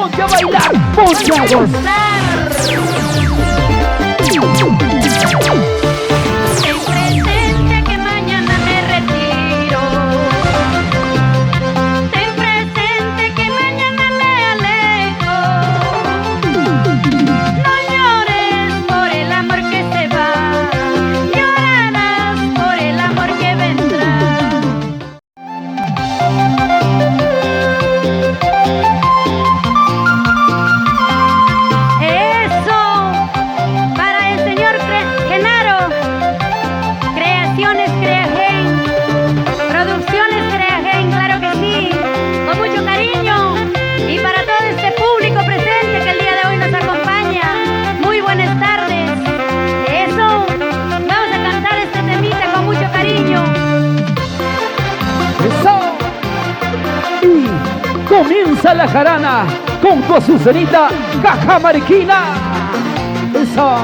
ponte a bailar, ponte a gozar. Ten presente que mañana me retiro. Ten presente que mañana me alejo. No llores por el amor que se va, llorarás por el amor que vendrá. Eso, para el señor Genaro, Creaciones Creagen, Producciones Creagen, claro que sí, con mucho cariño. Y para todo este público presente que el día de hoy nos acompaña, muy buenas tardes. Eso, vamos a cantar este temita con mucho cariño. Eso. Y comienza la jarana con tu Azucenita Cajamarquina. Eso.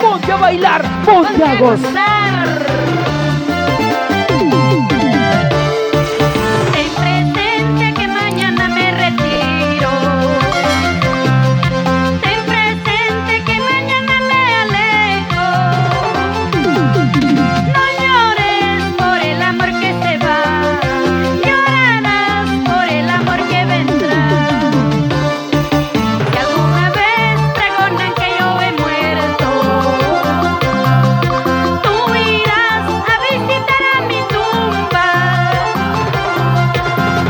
Ponte a bailar, ponte a gozar. Ten presente que mañana me retiro. Ten presente que mañana me alejo. No llores por el amor que se va, llorarás por el amor que vendrá. Si alguna vez pregonan que yo he muerto, tú irás a visitar a mi tumba.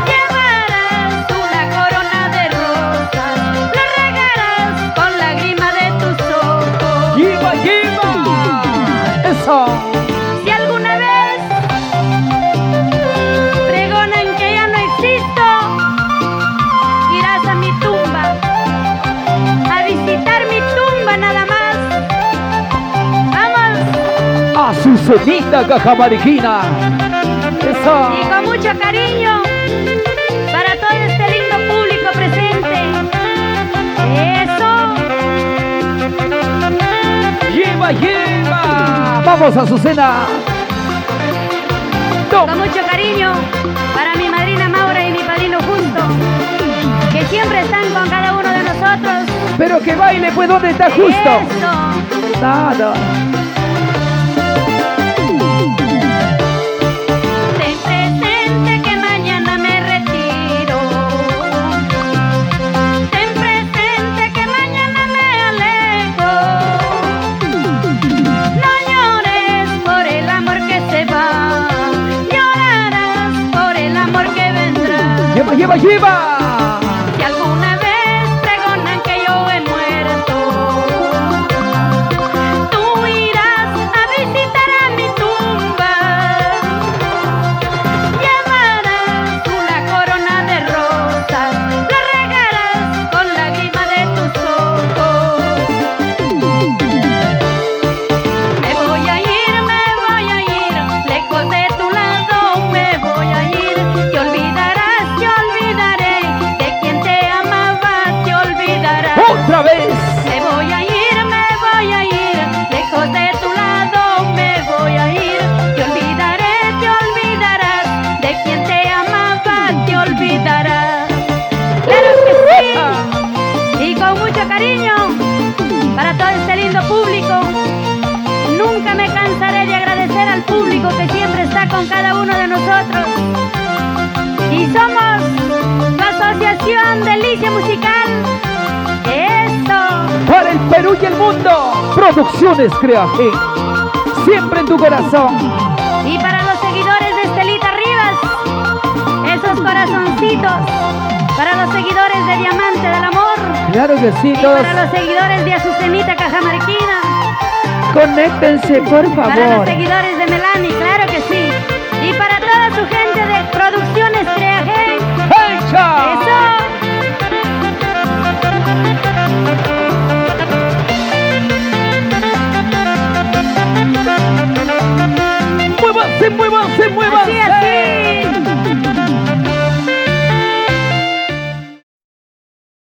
Llevarás tú la corona de rosas, la regarás con lágrima de tus ojos. ¡Lleva, lleva! Eso. Si alguna vez pregonan que ya no existo, irás a mi tumba, a visitar mi tumba nada más. Vamos, Azucenita Cajamarquina. Eso. y con mucho cariño para todo este lindo público presente. Eso. ¡Lleva, lleva! Vamos, Azucena. Con Toma. mucho cariño para mi madrina Maura y mi padrino Justo, que siempre están con cada uno de nosotros. Pero que baile, pues, ¿dónde está Justo? Eso. Nada. Ten presente que mañana me retiro. Ten presente que mañana me alejo. No llores por el amor que se va, llorarás por el amor que vendrá. ¡Lleva, lleva, lleva! Si alguna vez pregonan que yo he muerto, tú irás a visitar a mi tumba. Llevarás tú la corona de rosas, la regarás con lágrima de tus ojos. Me voy a ir, lejos de tu lado me voy a ir. Te olvidarás, te olvidaré, de quien te amaba te olvidarás. ¡Otra vez! Me voy a ir, lejos de tu lado me voy a ir. Te olvidaré, te olvidarás, de quien te amaba te olvidarás. ¡Claro que sí! Y con mucho cariño para todo este lindo público. Nunca me cansaré de agradecer al público que siempre está con cada uno de nosotros. Y somos la Asociación Delicia Musical. ¡Esto! Para el Perú y el mundo, Producciones Creaje. Siempre en tu corazón. Y para los seguidores de Estelita Rivas, esos corazoncitos. Para los seguidores de Diamante del Amor. Claro que sí, Y todos. para los seguidores de Azucenita Cajamarquina. Conéctense, por Para los favor. seguidores de Melanie, claro que sí. Y para toda su gente de Producciones Creaje. ¡Hecha! ¡Eso! ¡Muévanse, muévanse!